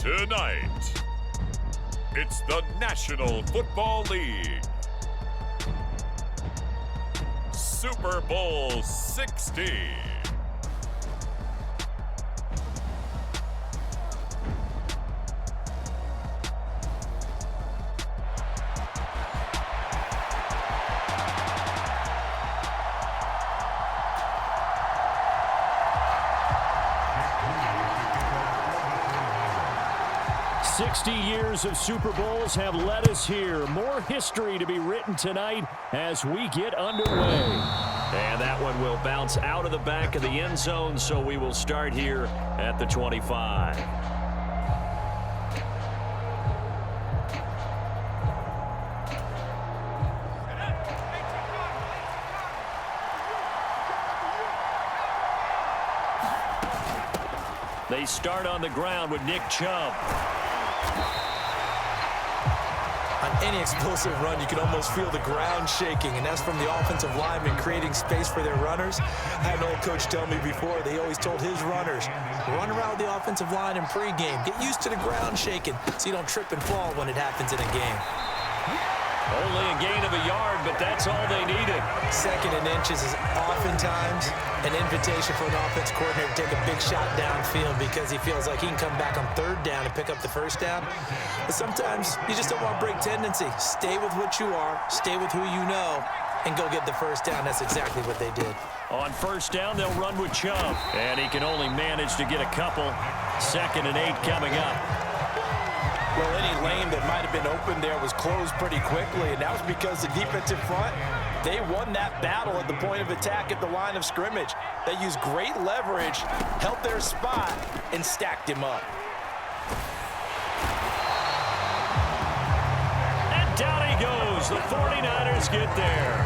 Tonight, it's the National Football League. Super Bowl 60. Years of Super Bowls have led us here. More history to be written tonight as we get underway. And that one will bounce out of the back of the end zone, so we will start here at the 25. They start on the ground with Nick Chubb. On any explosive run, you can almost feel the ground shaking, and that's from the offensive linemen creating space for their runners. I had an old coach tell me before, they always told his runners, run around the offensive line in pregame. Get used to the ground shaking so you don't trip and fall when it happens in a game. Only a gain of a yard, but that's all they needed. Second and inches is oftentimes an invitation for an offense coordinator to take a big shot downfield because he feels like he can come back on third down and pick up the first down. But sometimes you just don't want to break tendency. Stay with what you are, stay with who you know, and go get the first down. That's exactly what they did. On first down, they'll run with Chubb, and he can only manage to get a couple. 2nd and 8 coming up. Well, any lane that might have been open there was closed pretty quickly, and that was because the defensive front, they won that battle at the point of attack at the line of scrimmage. They used great leverage, held their spot, and stacked him up. And down he goes. The 49ers get there.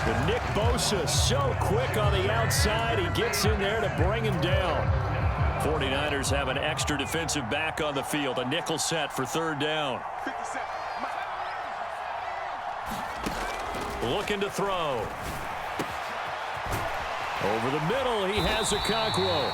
But Nick Bosa so quick on the outside, he gets in there to bring him down. 49ers have an extra defensive back on the field. A nickel set for third down. Looking to throw. Over the middle, he has Okonkwo.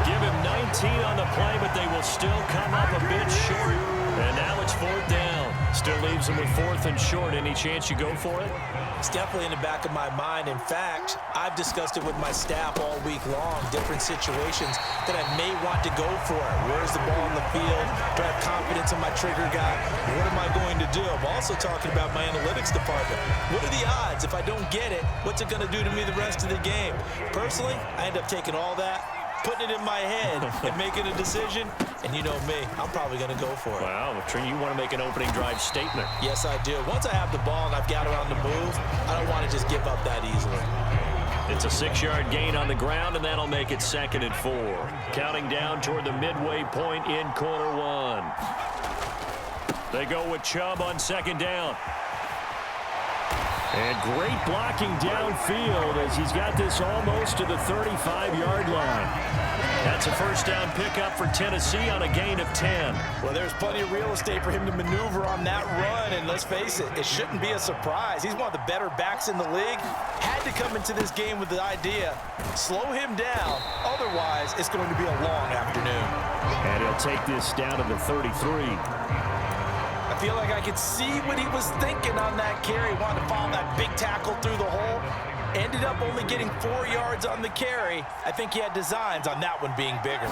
Give him 19 on the play, but they will still come up a bit short. And now it's 4th down. Still leaves them with 4th and short. Any chance you go for it? It's definitely in the back of my mind. In fact, I've discussed it with my staff all week long, different situations that I may want to go for it. Where's the ball on the field? Do I have confidence in my trigger guy? What am I going to do? I'm also talking about my analytics department. What are the odds? If I don't get it, what's it going to do to me the rest of the game? Personally, I end up taking all that, putting it in my head, and making a decision. And you know me, I'm probably going to go for it. Wow, Trey, you want to make an opening drive statement. Yes, I do. Once I have the ball and I've got it on the move, I don't want to just give up that easily. It's a 6-yard gain on the ground, and that'll make it 2nd and 4. Counting down toward the midway point in quarter 1. They go with Chubb on 2nd down. And great blocking downfield as he's got this almost to the 35-yard line. That's a first down pickup for Tennessee on a gain of 10. Well, there's plenty of real estate for him to maneuver on that run, and let's face it, it shouldn't be a surprise. He's one of the better backs in the league. Had to come into this game with the idea, slow him down, otherwise it's going to be a long afternoon. And he'll take this down to the 33. I feel like I could see what he was thinking on that carry. Wanted to follow that big tackle through the hole. Ended up only getting 4 yards on the carry. I think he had designs on that one being bigger.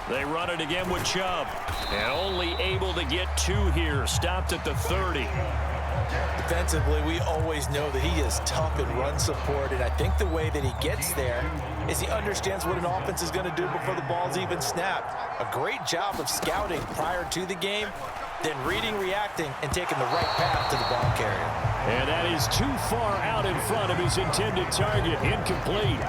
They run it again with Chubb. And only able to get 2 here. Stopped at the 30. Defensively, we always know that he is tough in run support, and I think the way that he gets there is he understands what an offense is going to do before the ball's even snapped. A great job of scouting prior to the game, then reading, reacting, and taking the right path to the ball carrier. And that is too far out in front of his intended target. Incomplete.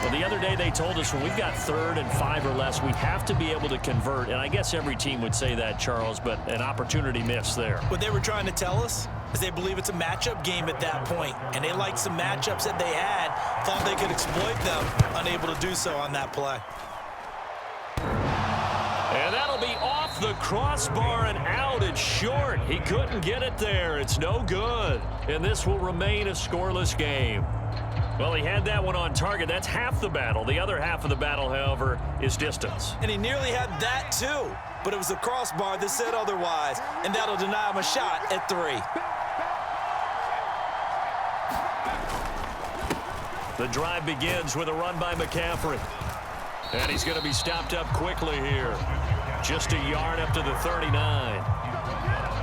Well, the other day they told us when we've got 3rd and 5 or less, we have to be able to convert. And I guess every team would say that, Charles, but an opportunity missed there. What they were trying to tell us is they believe it's a matchup game at that point, and they liked some matchups that they had, thought they could exploit them, unable to do so on that play. And that'll be off the crossbar and out. It's short. He couldn't get it there. It's no good. And this will remain a scoreless game. Well, he had that one on target. That's half the battle. The other half of the battle, however, is distance. And he nearly had that too. But it was the crossbar that said otherwise. And that'll deny him a shot at 3. The drive begins with a run by McCaffrey. And he's going to be stopped up quickly here. Just a yard up to the 39.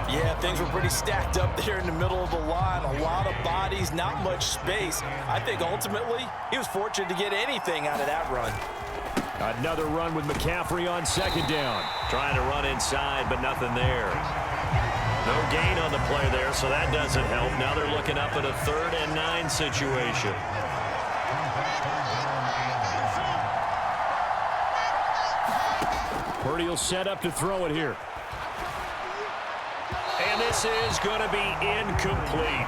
Yeah, things were pretty stacked up there in the middle of the line. A lot of bodies, not much space. I think ultimately he was fortunate to get anything out of that run. Another run with McCaffrey on second down. Trying to run inside, but nothing there. No gain on the play there, so that doesn't help. Now they're looking up at a 3rd and 9 situation. Purdy will set up to throw it here. And this is going to be incomplete.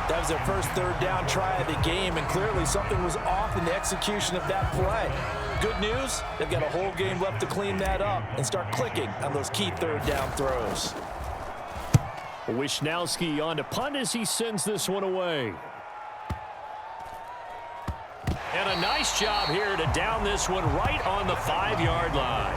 That was their first 3rd down try of the game, and clearly something was off in the execution of that play. Good news, they've got a whole game left to clean that up and start clicking on those key 3rd down throws. Wishnowski on to punt as he sends this one away. And a nice job here to down this one right on the 5-yard line.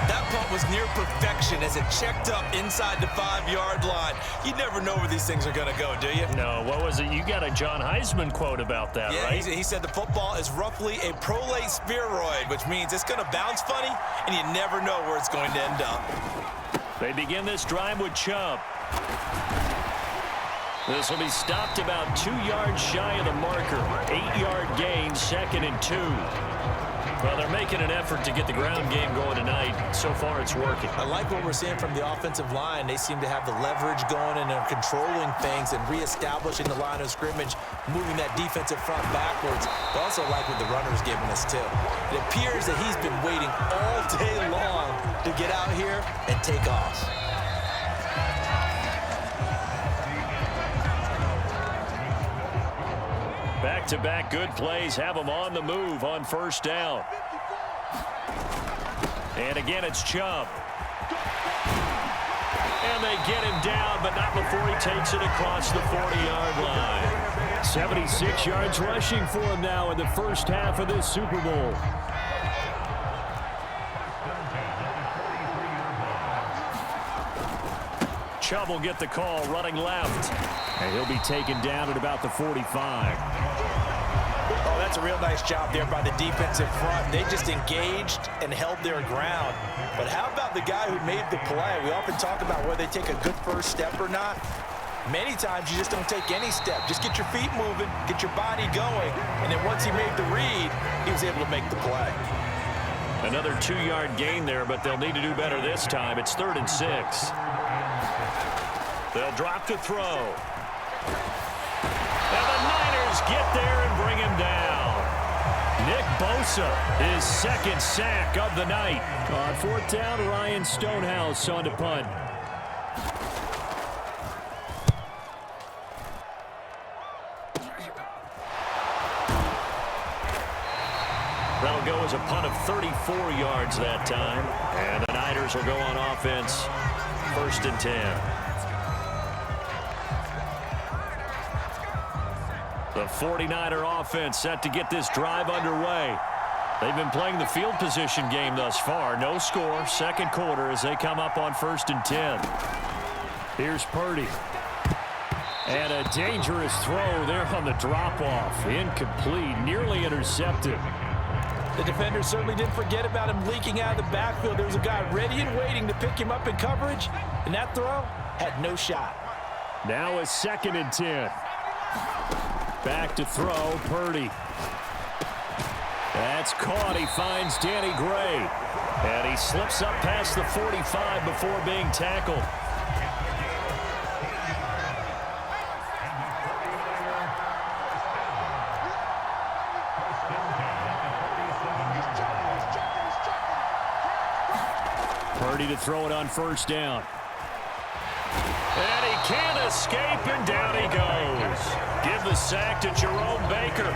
That punt was near perfection as it checked up inside the 5-yard line. You never know where these things are going to go, do you? No, what was it? You got a John Heisman quote about that, yeah, right? He said the football is roughly a prolate spheroid, which means it's going to bounce funny, and you never know where it's going to end up. They begin this drive with Chubb. This will be stopped about 2 yards shy of the marker. 8-yard gain, 2nd and 2. Well, they're making an effort to get the ground game going tonight. So far, it's working. I like what we're seeing from the offensive line. They seem to have the leverage going, and they're controlling things and reestablishing the line of scrimmage, moving that defensive front backwards. I also like what the runner's giving us, too. It appears that he's been waiting all day long to get out here and take off. Back-to-back good plays have them on the move on 1st down. And again, it's Chubb. And they get him down, but not before he takes it across the 40-yard line. 76 yards rushing for him now in the first half of this Super Bowl. Chubb will get the call running left. And he'll be taken down at about the 45. Oh, that's a real nice job there by the defensive front. They just engaged and held their ground. But how about the guy who made the play? We often talk about whether they take a good first step or not. Many times you just don't take any step. Just get your feet moving, get your body going, and then once he made the read, he was able to make the play. Another 2-yard gain there, but they'll need to do better this time. It's 3rd and 6. They'll drop to throw. And the Niners get there and bring him down. Nick Bosa, his 2nd sack of the night. On 4th down, Ryan Stonehouse on to punt. That'll go as a punt of 34 yards that time. And the Niners will go on offense, 1st and 10. The 49er offense set to get this drive underway. They've been playing the field position game thus far. No score, 2nd quarter as they come up on 1st and 10. Here's Purdy. And a dangerous throw there on the drop-off. Incomplete, nearly intercepted. The defenders certainly didn't forget about him leaking out of the backfield. There was a guy ready and waiting to pick him up in coverage, and that throw had no shot. Now a 2nd and 10. Back to throw, Purdy. That's caught. He finds Danny Gray. And he slips up past the 45 before being tackled. Purdy to throw it on 1st down. And he can't escape, and down he goes. Give the sack to Jerome Baker.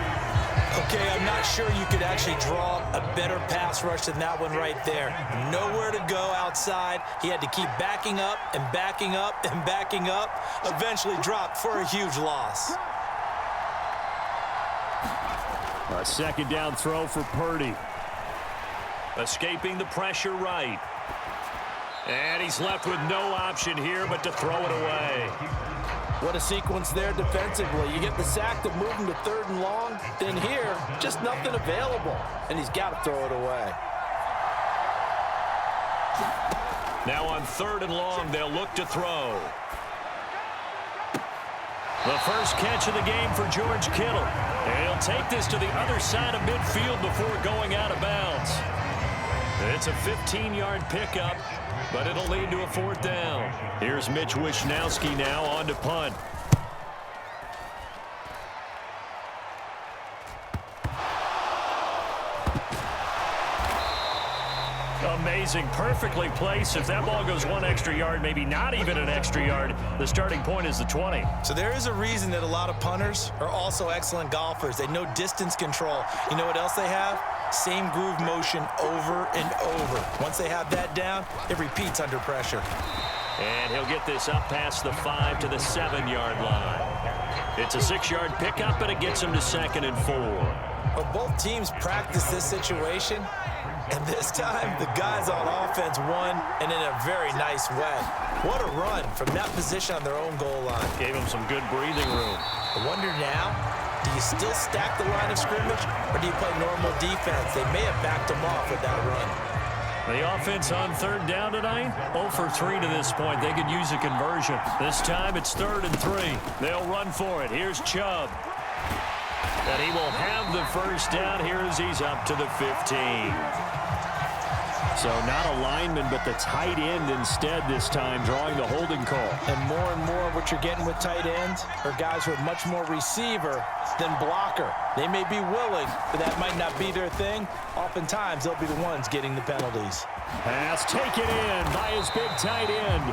Okay, I'm not sure you could actually draw a better pass rush than that one right there. Nowhere to go outside. He had to keep backing up and backing up and backing up. Eventually dropped for a huge loss. A second down throw for Purdy. Escaping the pressure right. And he's left with no option here but to throw it away. What a sequence there defensively. You get the sack to move him to 3rd and long. Then here, just nothing available. And he's got to throw it away. Now on 3rd and long, they'll look to throw. The first catch of the game for George Kittle. And he'll take this to the other side of midfield before going out of bounds. It's a 15-yard pickup, but it'll lead to a 4th down. Here's Mitch Wishnowski now on to punt. Amazing, perfectly placed. If that ball goes 1 extra yard, maybe not even an extra yard, the starting point is the 20. So there is a reason that a lot of punters are also excellent golfers. They know distance control. You know what else they have? Same groove motion over and over. Once they have that down, it repeats under pressure. And he'll get this up past the 5 to the 7-yard line. It's a 6-yard pickup, and it gets him to 2nd and 4. Well, both teams practice this situation. And this time, the guys on offense won, and in a very nice way. What a run from that position on their own goal line. Gave him some good breathing room. I wonder now, do you still stack the line of scrimmage, or do you play normal defense? They may have backed them off with that run. The offense on 3rd down tonight, 0 for 3 to this point. They could use a conversion. This time, it's 3rd and 3. They'll run for it. Here's Chubb. And he will have the first down here as he's up to the 15. So not a lineman, but the tight end instead this time, drawing the holding call. And more what you're getting with tight ends are guys who are much more receiver than blocker. They may be willing, but that might not be their thing. Oftentimes, they'll be the ones getting the penalties. Pass taken in by his big tight end.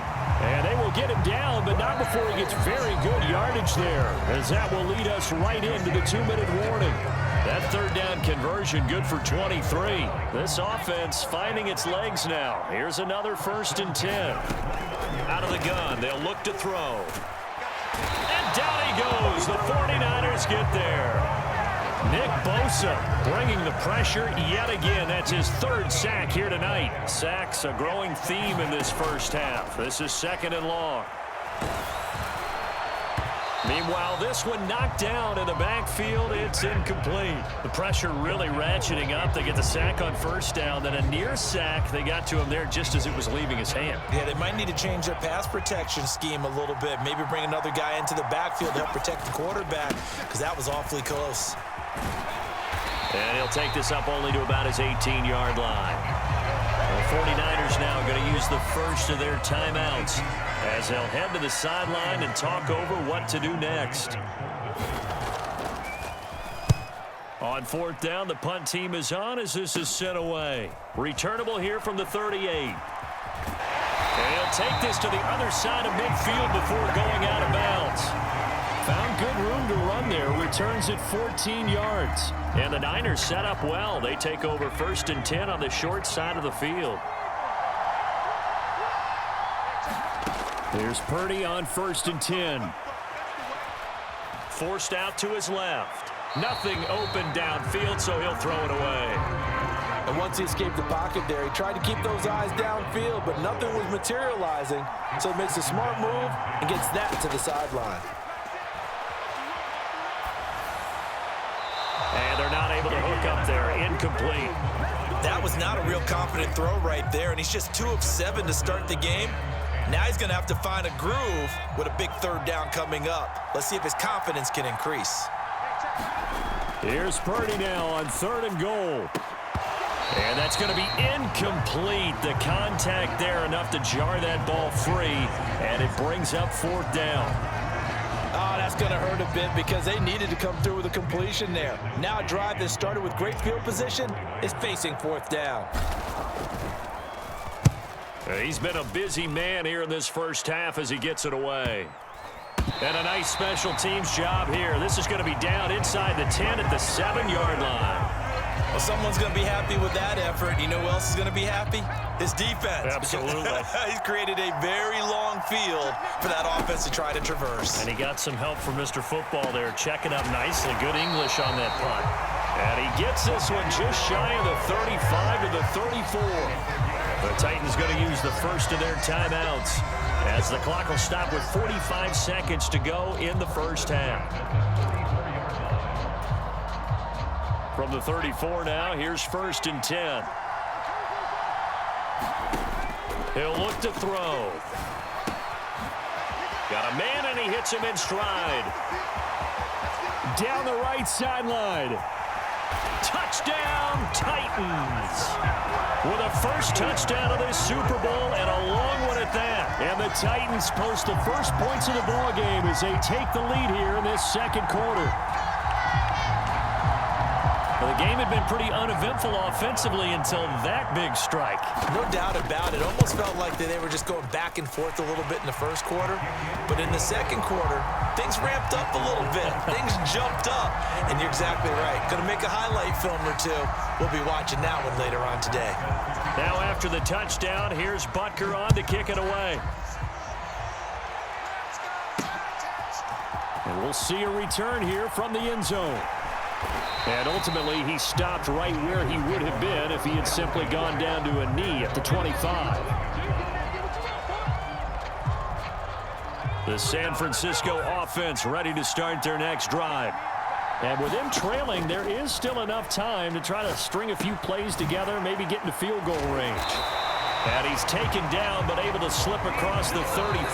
And they will get him down, but not before he gets very good yardage there, as that will lead us right into the 2-minute warning. That 3rd down conversion good for 23. This offense finding its legs now. Here's another 1st and 10. Out of the gun, they'll look to throw. And down he goes. The 49ers get there. Nick Bosa bringing the pressure yet again. That's his 3rd sack here tonight. Sacks a growing theme in this first half. This is 2nd and long. Meanwhile, this one knocked down in the backfield. It's incomplete. The pressure really ratcheting up. They get the sack on 1st down. Then a near sack. They got to him there just as it was leaving his hand. Yeah, they might need to change their pass protection scheme a little bit. Maybe bring another guy into the backfield to help protect the quarterback, because that was awfully close. And he'll take this up only to about his 18-yard line. The 49ers now going to use the first of their timeouts as they'll head to the sideline and talk over what to do next. On 4th down, the punt team is on as this is sent away. Returnable here from the 38. And he'll take this to the other side of midfield before going out of bounds. Found good room to run there. Returns at 14 yards. And the Niners set up well. They take over 1st and 10 on the short side of the field. Here's Purdy on 1st and 10. Forced out to his left. Nothing open downfield, so he'll throw it away. And once he escaped the pocket there, he tried to keep those eyes downfield, but nothing was materializing. So he makes a smart move and gets that to the sideline. And they're not able to hook up there. Incomplete. That was not a real confident throw right there, and he's just 2 of 7 to start the game. Now he's going to have to find a groove with a big 3rd down coming up. Let's see if his confidence can increase. Here's Purdy now on 3rd and goal. And that's going to be incomplete. The contact there enough to jar that ball free, and it brings up 4th down. Oh, that's going to hurt a bit because they needed to come through with a completion there. Now a drive that started with great field position is facing 4th down. He's been a busy man here in this first half as he gets it away. And a nice special teams job here. This is going to be down inside the 10 at the 7-yard line. Well, someone's going to be happy with that effort. You know who else is going to be happy? His defense. Absolutely. He's created a very long field for that offense to try to traverse. And he got some help from Mr. Football there, checking up nicely. Good English on that punt. And he gets this one just shy of the 35 to the 34. The Titans going to use the first of their timeouts as the clock will stop with 45 seconds to go in the first half. From the 34 now, here's 1st and 10. He'll look to throw. Got a man, and he hits him in stride. Down the right sideline. Touchdown, Titans. With a first touchdown of this Super Bowl, and a long one at that. And the Titans post the first points of the ball game as they take the lead here in this second quarter. Well, the game had been pretty uneventful offensively until that big strike. No doubt about it. Almost felt like they were just going back and forth a little bit in the first quarter. But in the second quarter, things ramped up a little bit. Things jumped up. And you're exactly right. Going to make a highlight film or two. We'll be watching that one later on today. Now after the touchdown, here's Butker on to kick it away. And we'll see a return here from the end zone. And ultimately, he stopped right where he would have been if he had simply gone down to a knee at the 25. The San Francisco offense ready to start their next drive. And with them trailing, there is still enough time to try to string a few plays together, maybe get into field goal range. And he's taken down, but able to slip across the 35.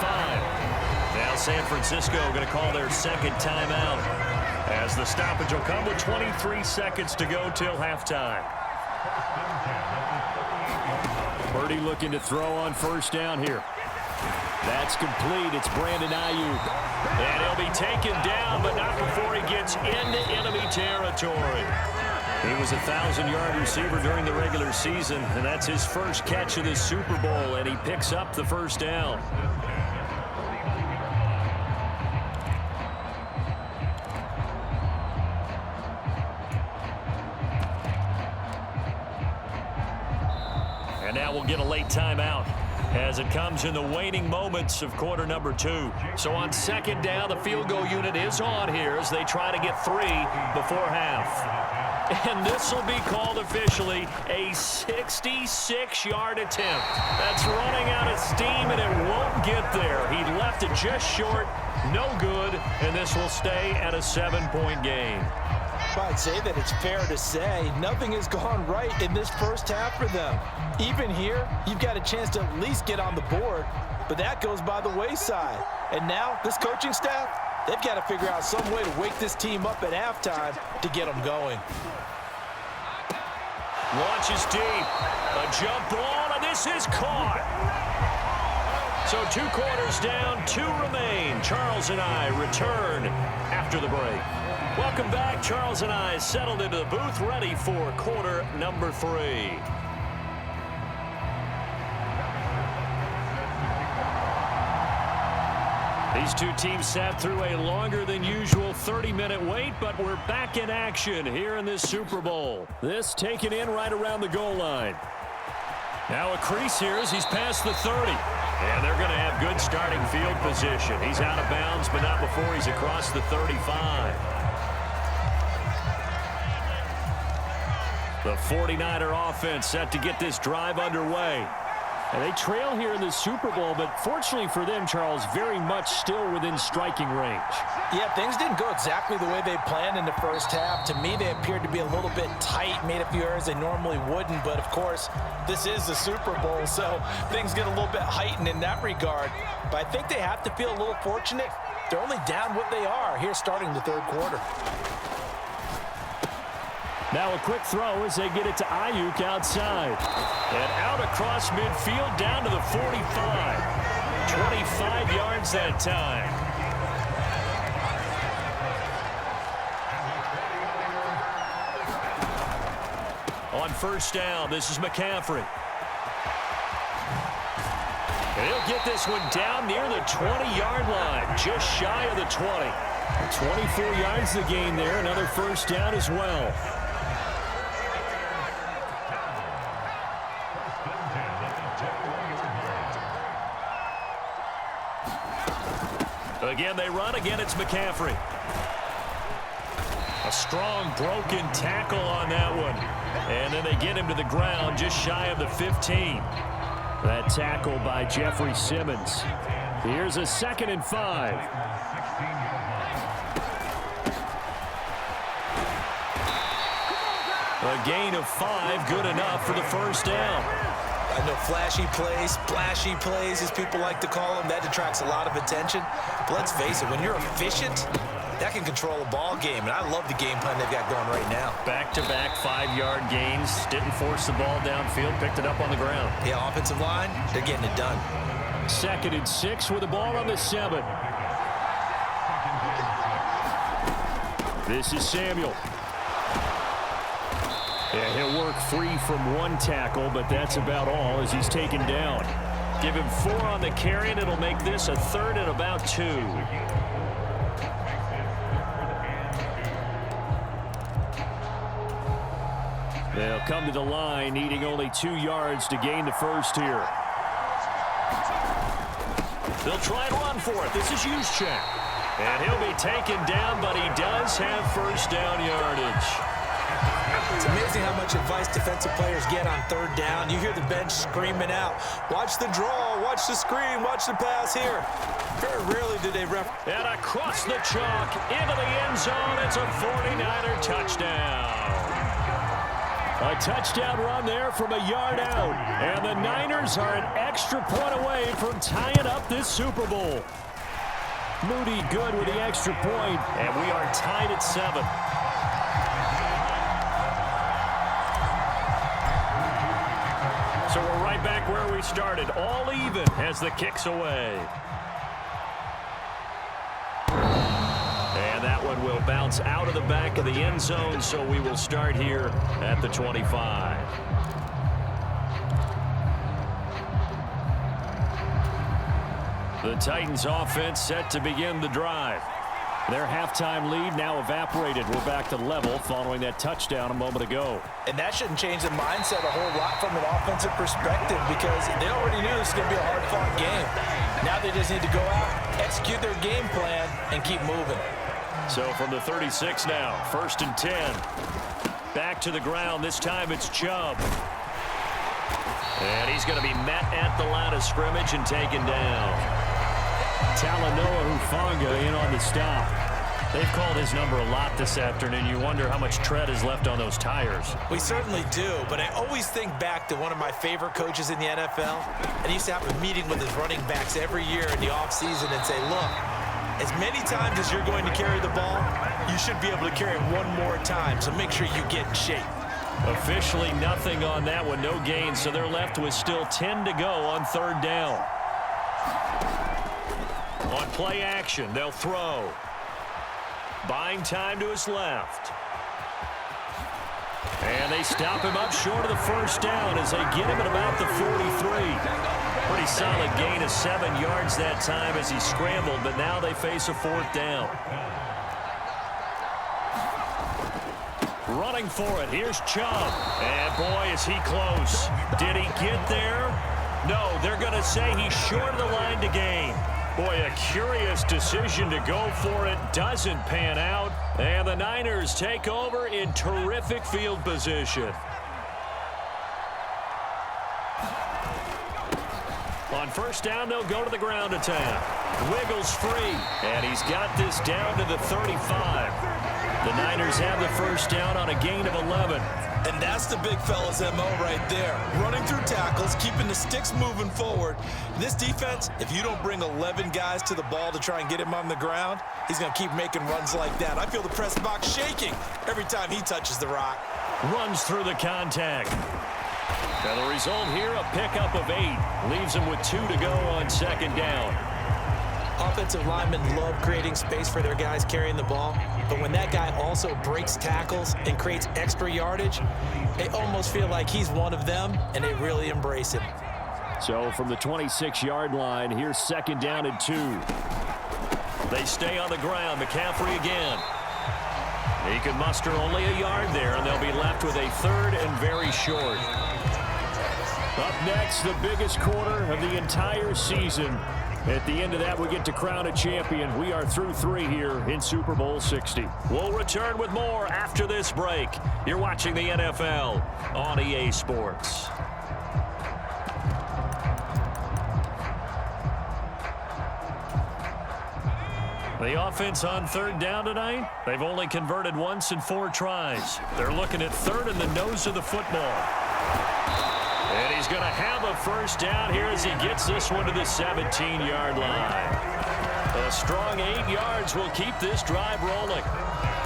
Now San Francisco going to call their second timeout, as the stoppage will come with 23 seconds to go till halftime. Purdy looking to throw on first down here. That's complete. It's Brandon Ayuk. And he'll be taken down, but not before he gets into enemy territory. He was a 1,000-yard receiver during the regular season, and that's his first catch of the Super Bowl, and he picks up the first down. And now we'll get a late timeout as it comes in the waning moments of quarter number 2. So on second down, the field goal unit is on here as they try to get 3 before half. And this will be called officially a 66-yard attempt. That's running out of steam, and it won't get there. He left it just short, no good, and this will stay at a 7-point game. I'd say that it's fair to say nothing has gone right in this first half for them. Even here, you've got a chance to at least get on the board, but that goes by the wayside. And now, this coaching staff, they've got to figure out some way to wake this team up at halftime to get them going. Launches deep. A jump ball, and this is caught. So 2 quarters down, 2 remain. Charles and I return after the break. Welcome back. Charles and I settled into the booth, ready for quarter number 3. These two teams sat through a longer than usual 30-minute wait, but we're back in action here in this Super Bowl. This taken in right around the goal line. Now a crease here as he's past the 30. And they're going to have good starting field position. He's out of bounds, but not before he's across the 35. The 49er offense set to get this drive underway. And they trail here in the Super Bowl, but fortunately for them, Charles, very much still within striking range. Yeah, things didn't go exactly the way they planned in the first half. To me, they appeared to be a little bit tight, made a few errors they normally wouldn't. But, of course, this is the Super Bowl, so things get a little bit heightened in that regard. But I think they have to feel a little fortunate. They're only down what they are here starting the third quarter. Now a quick throw as they get it to Ayuk outside. And out across midfield down to the 45. 25 yards that time. On first down, this is McCaffrey. And he'll get this one down near the 20-yard line, just shy of the 20. 24 yards the gain there, another first down as well. And they run again. It's McCaffrey. A strong broken tackle on that one. And then they get him to the ground just shy of the 15. That tackle by Jeffrey Simmons. Here's a 2nd and 5. A gain of 5, good enough for the first down. I know flashy plays, splashy plays, as people like to call them, that attracts a lot of attention. But let's face it, when you're efficient, that can control a ball game, and I love the game plan they've got going right now. Back-to-back 5-yard gains, didn't force the ball downfield, picked it up on the ground. Yeah, offensive line, they're getting it done. 2nd and 6 with the ball on the 7. This is Samuel. Yeah, he'll work free from one tackle, but that's about all as he's taken down. Give him 4 on the carry, and it'll make this a 3rd and about 2. They'll come to the line, needing only 2 yards to gain the first here. They'll try and run for it. This is Juszczyk. And he'll be taken down, but he does have first down yardage. It's amazing how much advice defensive players get on 3rd down. You hear the bench screaming out, watch the draw, watch the screen, watch the pass here. Very rarely do they ref. And across the chalk, into the end zone, it's a 49er touchdown. A touchdown run there from a yard out. And the Niners are an extra point away from tying up this Super Bowl. Moody good with the extra point, and we are tied at 7. So we're right back where we started, all even as the kick's away. And that one will bounce out of the back of the end zone, so we will start here at the 25. The Titans offense set to begin the drive. Their halftime lead now evaporated. We're back to level following that touchdown a moment ago. And that shouldn't change the mindset a whole lot from an offensive perspective because they already knew this was going to be a hard-fought game. Now they just need to go out, execute their game plan, and keep moving. So from the 36 now, 1st and 10. Back to the ground. This time it's Chubb. And he's going to be met at the line of scrimmage and taken down. Talanoa Hufanga in on the stop. They've called his number a lot this afternoon. You wonder how much tread is left on those tires. We certainly do, but I always think back to one of my favorite coaches in the NFL. And he used to have a meeting with his running backs every year in the offseason and say, look, as many times as you're going to carry the ball, you should be able to carry it one more time, so make sure you get in shape. Officially nothing on that one, no gain, so they're left with still 10 to go on 3rd down. On play action, they'll throw. Buying time to his left. And they stop him up short of the first down as they get him at about the 43. Pretty solid gain of 7 yards that time as he scrambled, but now they face a 4th down. Running for it, here's Chubb. And boy, is he close. Did he get there? No, they're going to say he's short of the line to gain. Boy, a curious decision to go for it. Doesn't pan out. And the Niners take over in terrific field position. On 1st down, they'll go to the ground attack. Wiggles free. And he's got this down to the 35. The Niners have the first down on a gain of 11. And that's the big fella's MO right there. Running through tackles, keeping the sticks moving forward. This defense, if you don't bring 11 guys to the ball to try and get him on the ground, he's going to keep making runs like that. I feel the press box shaking every time he touches the rock. Runs through the contact. And the result here, a pickup of 8. Leaves him with 2 to go on 2nd down. Offensive linemen love creating space for their guys carrying the ball, but when that guy also breaks tackles and creates extra yardage, they almost feel like he's one of them, and they really embrace him. So from the 26-yard line, here's 2nd down and 2. They stay on the ground. McCaffrey again. He can muster only a yard there, and they'll be left with a 3rd and very short. Up next, the biggest quarter of the entire season. At the end of that, we get to crown a champion. We are through 3 here in Super Bowl 60. We'll return with more after this break. You're watching the NFL on EA Sports. The offense on 3rd down tonight, they've only converted once in 4 tries. They're looking at 3rd in the nose of the football. And he's going to have a 1st down here as he gets this one to the 17-yard line. A strong 8 yards will keep this drive rolling.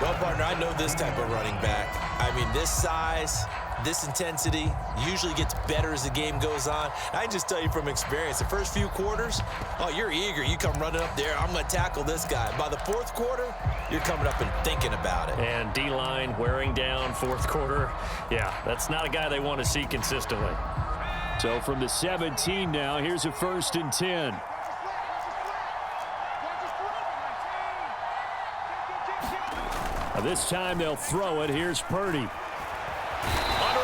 Well, partner, I know this type of running back. I mean, this size, this intensity usually gets better as the game goes on. I can just tell you from experience, the first few quarters, oh, you're eager. You come running up there, I'm going to tackle this guy. By the 4th quarter, you're coming up and thinking about it. And D-line wearing down 4th quarter. Yeah, that's not a guy they want to see consistently. So from the 17 now, here's a 1st and 10. This time they'll throw it. Here's Purdy. Under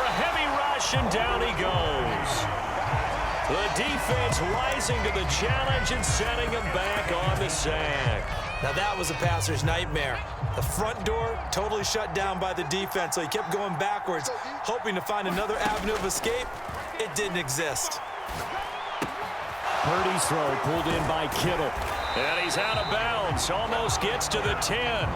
a heavy rush, and down he goes. The defense rising to the challenge and setting him back on the sack. Now that was a passer's nightmare. The front door totally shut down by the defense, so he kept going backwards, hoping to find another avenue of escape. It didn't exist. Purdy's throw pulled in by Kittle. And he's out of bounds. Almost gets to the 10.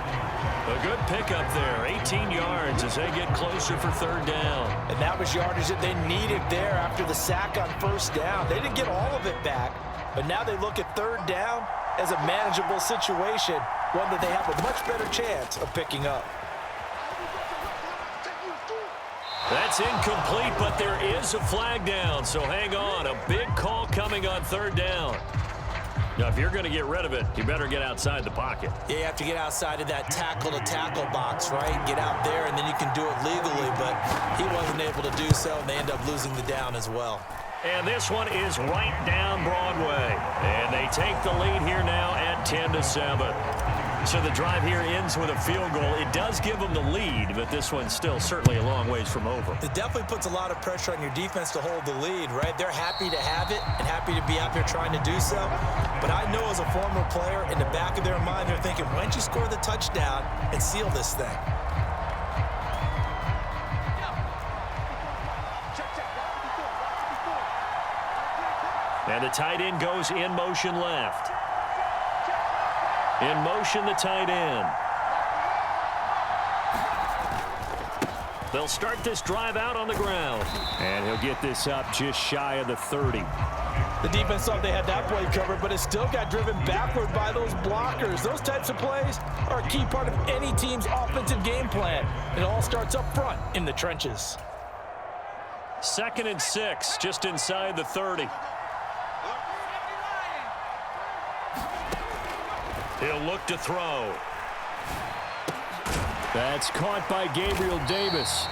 A good pickup there. 18 yards as they get closer for 3rd down. And that was yardage that they needed there after the sack on 1st down. They didn't get all of it back, but now they look at 3rd down as a manageable situation, one that they have a much better chance of picking up. That's incomplete, but there is a flag down, so hang on. A big call coming on 3rd down. Now, if you're going to get rid of it, you better get outside the pocket. Yeah, you have to get outside of that tackle-to-tackle box, right? Get out there, and then you can do it legally, but he wasn't able to do so, and they end up losing the down as well. And this one is right down Broadway. And they take the lead here now at 10-7. So the drive here ends with a field goal. It does give them the lead, but this one's still certainly a long ways from over. It definitely puts a lot of pressure on your defense to hold the lead, right? They're happy to have it and happy to be out there trying to do so. But I know as a former player, in the back of their mind, they're thinking, why don't you score the touchdown and seal this thing? And the tight end goes in motion left. In motion, the tight end. They'll start this drive out on the ground. And he'll get this up just shy of the 30. The defense thought they had that play covered, but it still got driven backward by those blockers. Those types of plays are a key part of any team's offensive game plan. It all starts up front in the trenches. 2nd and 6, just inside the 30. He'll look to throw. That's caught by Gabriel Davis.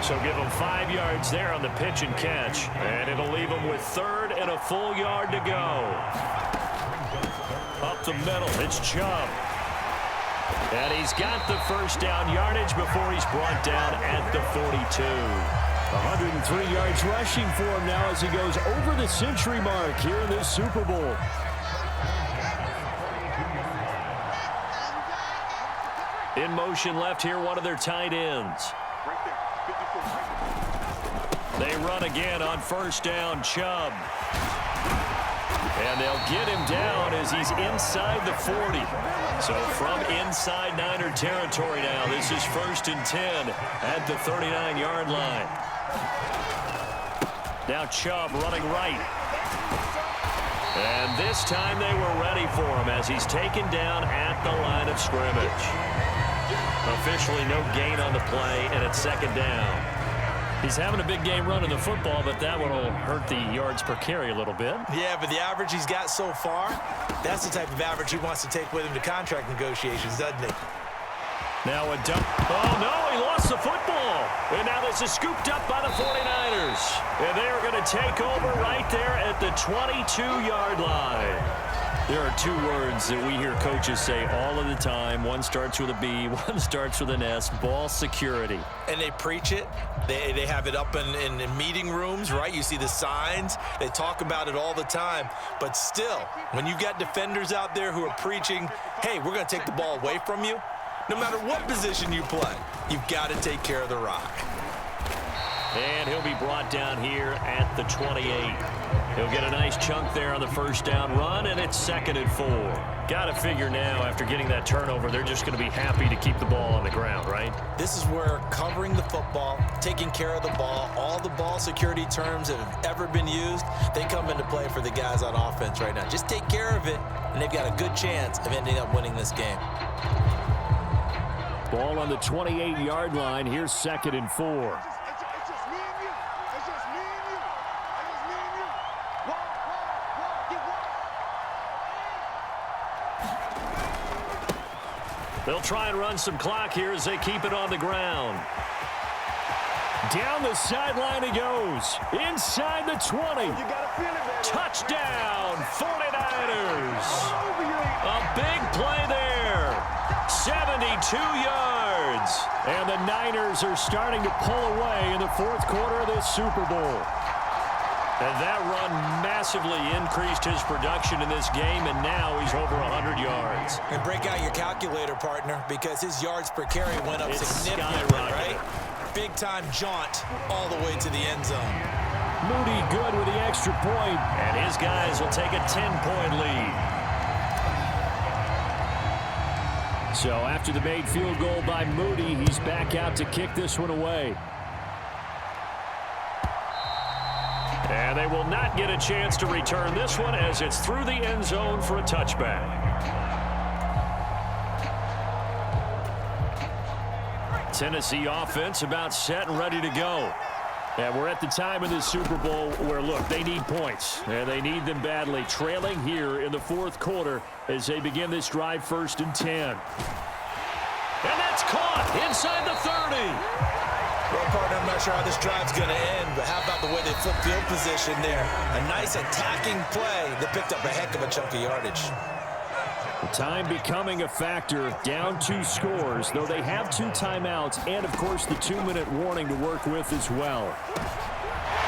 So give him 5 yards there on the pitch and catch. And it'll leave him with 3rd and a full yard to go. Up the middle, it's Chubb. And he's got the 1st down yardage before he's brought down at the 42. 103 yards rushing for him now as he goes over the century mark here in this Super Bowl. In motion left here, one of their tight ends. They run again on 1st down, Chubb. And they'll get him down as he's inside the 40. So from inside Niner territory now, this is 1st and 10 at the 39-yard line. Now Chubb running right. And this time they were ready for him as he's taken down at the line of scrimmage. Officially no gain on the play, and it's 2nd down. He's having a big game running the football, but that one will hurt the yards per carry a little bit. Yeah, but the average he's got so far, that's the type of average he wants to take with him to contract negotiations, doesn't he? Now a dump. Oh, no, he lost the football. And now this is scooped up by the 49ers. And they are going to take over right there at the 22-yard line. There are two words that we hear coaches say all of the time. One starts with a B, one starts with an S, ball security. And they preach it. They have it up in meeting rooms, right? You see the signs. They talk about it all the time. But still, when you've got defenders out there who are preaching, hey, we're going to take the ball away from you, no matter what position you play, you've got to take care of the rock. And he'll be brought down here at the 28. He'll get a nice chunk there on the first down run, and it's 2nd and 4. Got to figure now, after getting that turnover, they're just going to be happy to keep the ball on the ground, right? This is where covering the football, taking care of the ball, all the ball security terms that have ever been used, they come into play for the guys on offense right now. Just take care of it, and they've got a good chance of ending up winning this game. Ball on the 28-yard line. Here's 2nd and 4. They'll try and run some clock here as they keep it on the ground. Down the sideline he goes. Inside the 20. Touchdown, 49ers. A big play there. 72 yards. And the Niners are starting to pull away in the 4th quarter of this Super Bowl. And that run massively increased his production in this game, and now he's over 100 yards. And break out your calculator, partner, because his yards per carry went up significantly, right? Big-time jaunt all the way to the end zone. Moody good with the extra point, and his guys will take a 10-point lead. So after the made field goal by Moody, he's back out to kick this one away. And they will not get a chance to return this one as it's through the end zone for a touchback. Tennessee offense about set and ready to go. And we're at the time in this Super Bowl where, look, they need points. And they need them badly. Trailing here in the 4th quarter as they begin this drive 1st and 10. And that's caught inside the 30. Well, partner, I'm not sure how this drive's going to end, but how about the way they flip field position there? A nice attacking play that picked up a heck of a chunk of yardage. The time becoming a factor, down 2 scores, though they have 2 timeouts and, of course, the 2-minute warning to work with as well.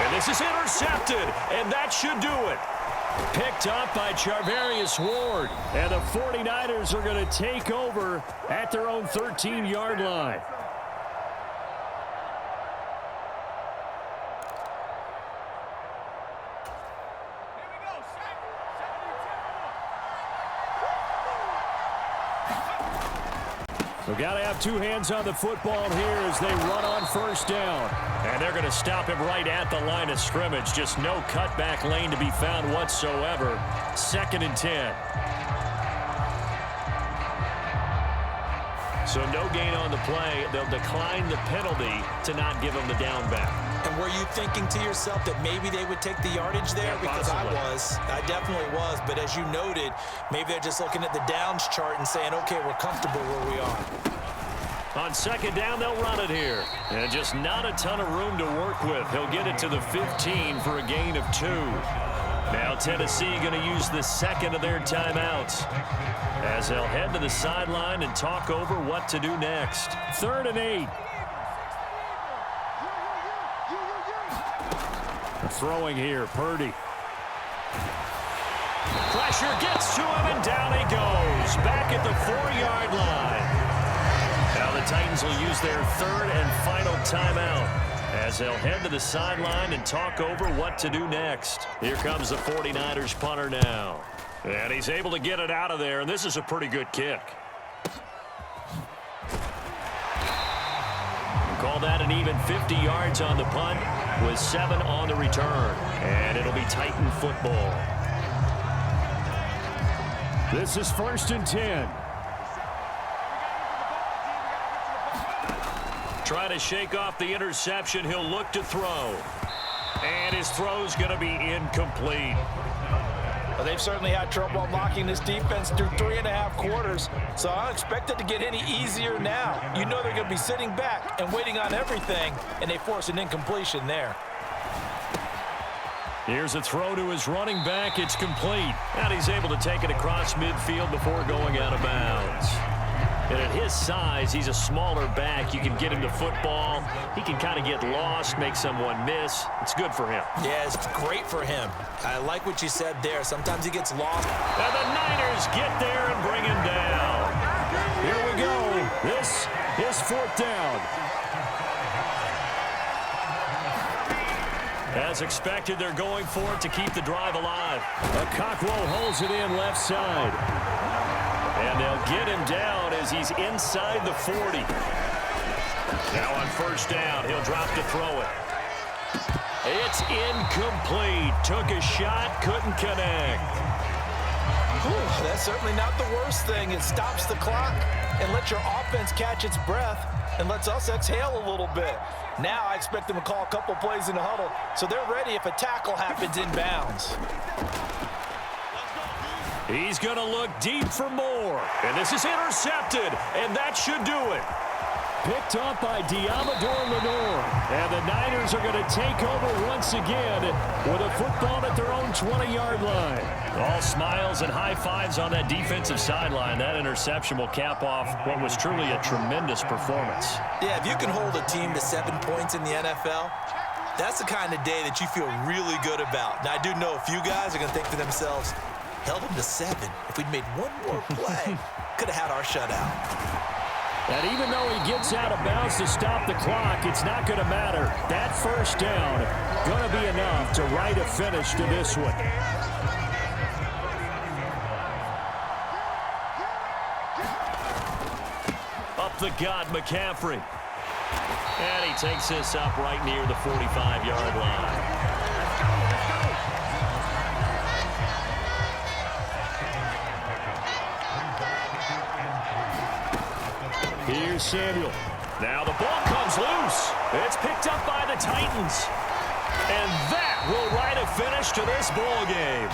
And this is intercepted, and that should do it. Picked up by Charvarius Ward, and the 49ers are going to take over at their own 13-yard line. We've got to have 2 hands on the football here as they run on 1st down. And they're going to stop him right at the line of scrimmage. Just no cutback lane to be found whatsoever. 2nd and 10. So no gain on the play. They'll decline the penalty to not give him the down back. And were you thinking to yourself that maybe they would take the yardage there? Yeah, because possibly. I definitely was. But as you noted, maybe they're just looking at the downs chart and saying, okay, we're comfortable where we are. On 2nd down, they'll run it here. And just not a ton of room to work with. He'll get it to the 15 for a gain of 2. Now Tennessee going to use the 2nd of their timeouts as they'll head to the sideline and talk over what to do next. 3rd and 8. Throwing here, Purdy. Pressure gets to him, and down he goes. Back at the 4-yard line. Now the Titans will use their 3rd and final timeout as they'll head to the sideline and talk over what to do next. Here comes the 49ers punter now. And he's able to get it out of there, and this is a pretty good kick. Call that an even 50 yards on the punt with 7 on the return. And it'll be Titan football. This is 1st and 10. Try to shake off the interception. He'll look to throw. And his throw's going to be incomplete. Well, they've certainly had trouble unlocking this defense through 3.5 quarters, so I don't expect it to get any easier now. You know they're going to be sitting back and waiting on everything, and they force an incompletion there. Here's a throw to his running back. It's complete. And he's able to take it across midfield before going out of bounds. And at his size, he's a smaller back. You can get him to football. He can kind of get lost, make someone miss. It's good for him. Yeah, it's great for him. I like what you said there. Sometimes he gets lost. And the Niners get there and bring him down. Here we go. This is 4th down. As expected, they're going for it to keep the drive alive. Okakwo holds it in left side. And they'll get him down as he's inside the 40. Now on 1st down, he'll drop to throw it. It's incomplete. Took a shot, couldn't connect. Whew, that's certainly not the worst thing. It stops the clock and lets your offense catch its breath and lets us exhale a little bit. Now I expect them to call a couple plays in the huddle, so they're ready if a tackle happens inbounds. He's going to look deep for more. And this is intercepted, and that should do it. Picked up by Diamador Lenore. And the Niners are going to take over once again with a football at their own 20-yard line. All smiles and high fives on that defensive sideline. That interception will cap off what was truly a tremendous performance. Yeah, if you can hold a team to 7 points in the NFL, that's the kind of day that you feel really good about. Now, I do know a few guys are going to think to themselves, held them to 7. If we'd made one more play, could have had our shutout. And even though he gets out of bounds to stop the clock, it's not going to matter. That 1st down going to be enough to write a finish to this one. Up the gut, McCaffrey. And he takes this up right near the 45-yard line. Here's Samuel. Now the ball comes loose. It's picked up by the Titans. And that will write a finish to this ball game.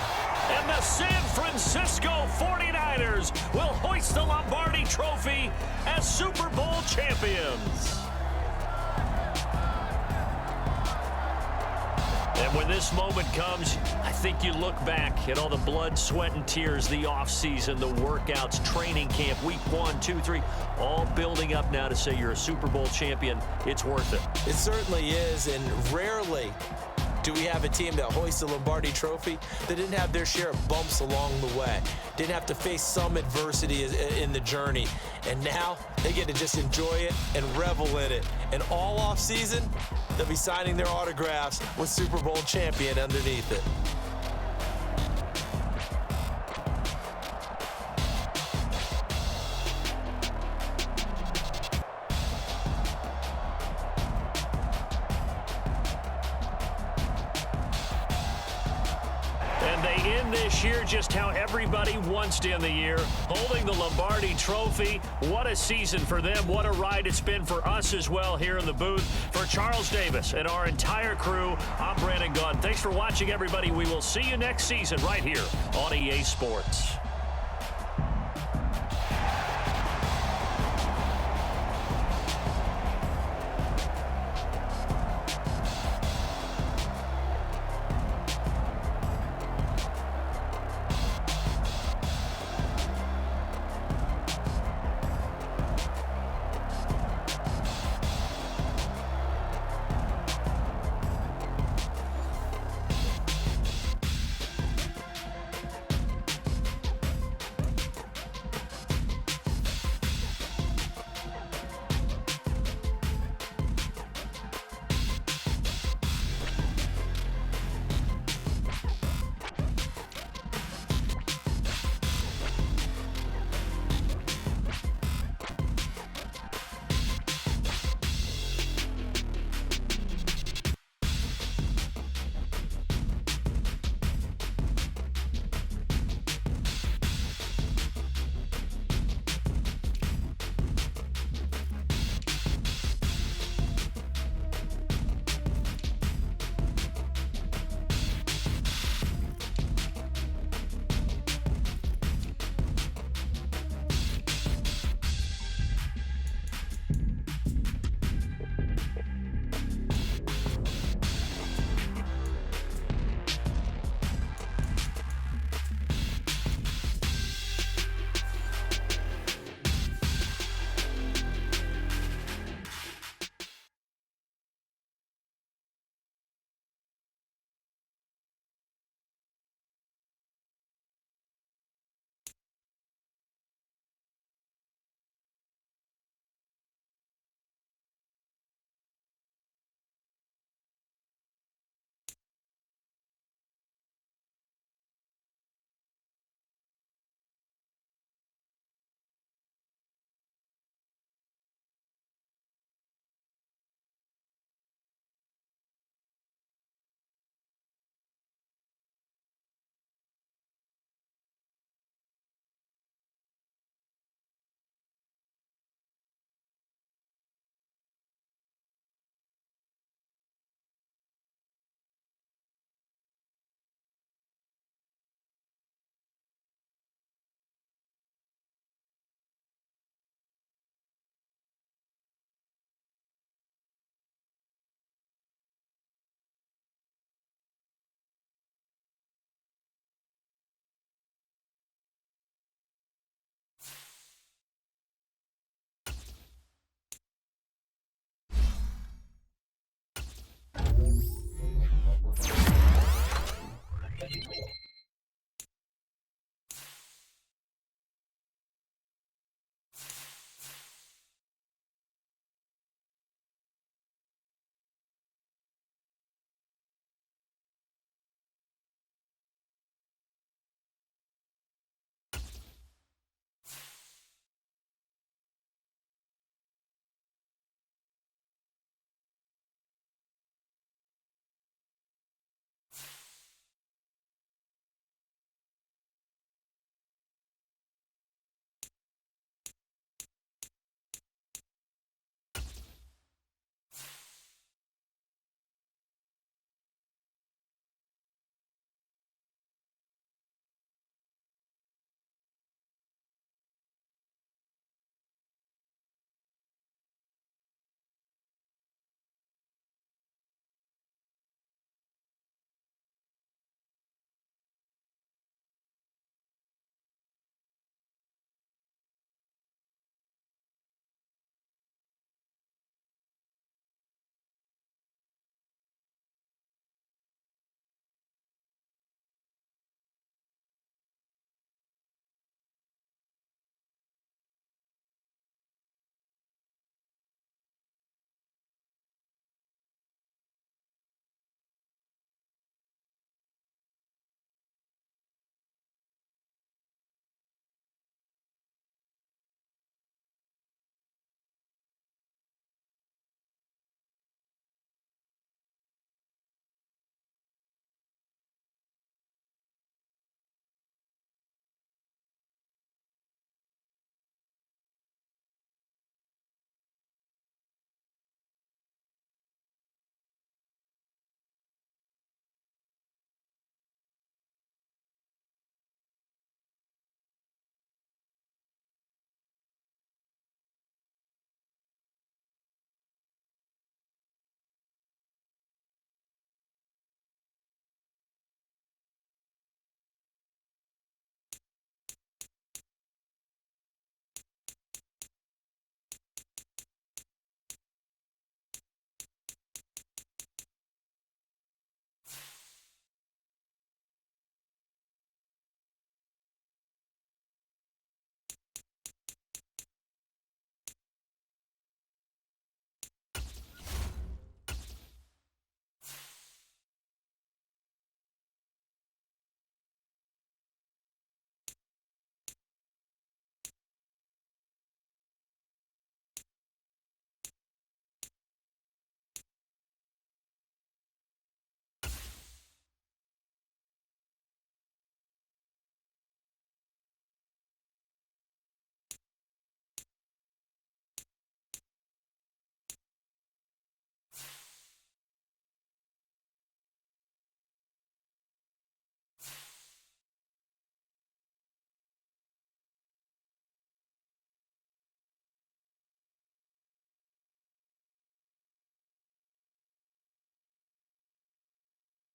And the San Francisco 49ers will hoist the Lombardi Trophy as Super Bowl champions. And when this moment comes, I think you look back at all the blood, sweat, and tears, the offseason, the workouts, training camp, week 1, 2, 3, all building up now to say you're a Super Bowl champion. It's worth it. It certainly is, and rarely do we have a team that hoists the Lombardi Trophy that didn't have their share of bumps along the way, didn't have to face some adversity in the journey, and now they get to just enjoy it and revel in it. And all offseason, they'll be signing their autographs with Super Bowl champion underneath it. And they end this year just how everybody wants to end the year, holding the Lombardi Trophy. What a season for them. What a ride it's been for us as well here in the booth. For Charles Davis and our entire crew, I'm Brandon Gunn. Thanks for watching, everybody. We will see you next season right here on EA Sports.